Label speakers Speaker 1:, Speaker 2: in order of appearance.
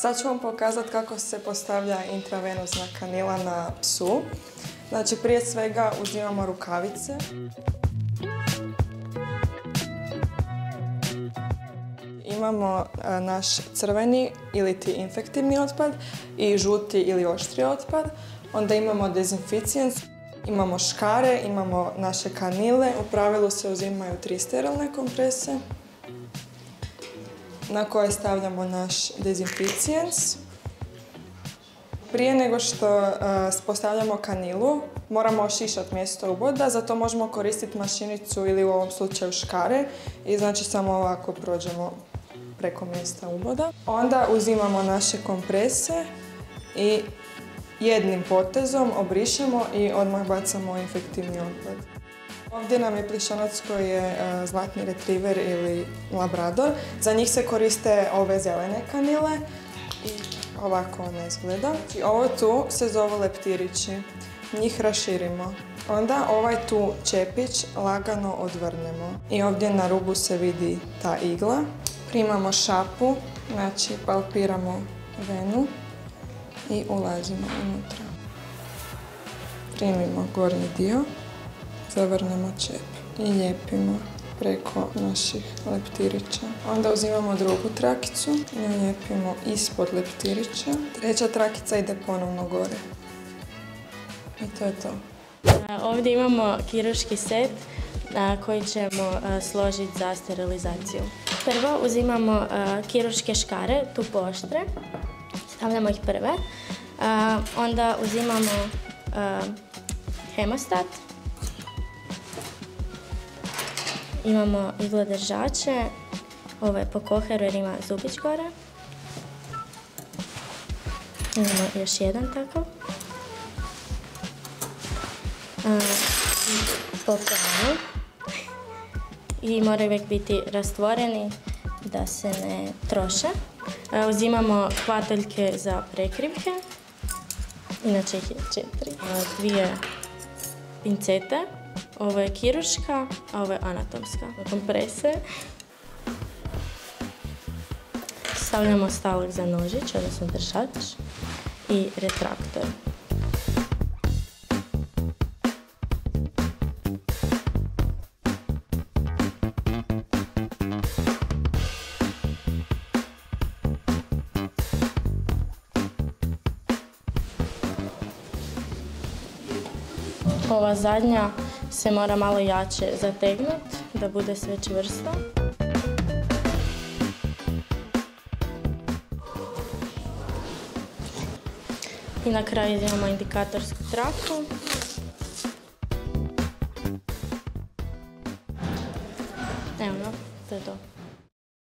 Speaker 1: Sad ću vam pokazati kako se postavlja intravenozna kanila na psu. Znači, prije svega uzimamo rukavice. Imamo naš crveni ili ti infektivni otpad i žuti ili oštri otpad. Onda imamo dezinficijens, imamo škare, imamo naše kanile. U pravilu se uzimaju 3 sterilne komprese na koje stavljamo naš dezinficijens. Prije nego što postavljamo kanilu, moramo ošišati mjesto uboda, zato možemo koristiti mašinicu ili u ovom slučaju škare i znači samo ovako prođemo preko mjesta uboda. Onda uzimamo naše komprese i jednim potezom obrišemo i odmah bacamo infektivni otpad. Ovdje nam je plišanac koji je zlatni retriver ili labrador. Za njih se koriste ove zelene kanile i ovako ona izgleda. I ovo tu se zove leptirići. Njih raširimo. Onda ovaj tu čepić lagano odvrnemo. I ovdje na rubu se vidi ta igla. Primamo šapu, znači palpiramo venu i ulazimo unutra. Primimo gornji dio, zavrnemo čep i lijepimo preko naših leptirića. Onda uzimamo drugu trakicu i lijepimo ispod leptirića. Treća trakica ide ponovno gore. I to je to.
Speaker 2: Ovdje imamo kirurški set koji ćemo složiti za sterilizaciju. Prvo uzimamo kirurške škare, tu pooštre, stavljamo ih prve. Onda uzimamo hemostat. Imamo iglodržače, ovo je po koheru jer ima zubić gore. Imamo još jedan takav. Po planu. I moraju uvijek biti rastvoreni da se ne troše. Uzimamo hvataljke za prekrivke, inače ih je 4. 2 pincete, ovo je kirurška, a ovo je anatomska. Komprese. Stavljamo stalak za nožić, odnosno držač i retraktor. Ova zadnja se mora malo jače zategnuti da bude sve čvrsto. I na kraju imamo indikatorsku traku. Evo, to je to.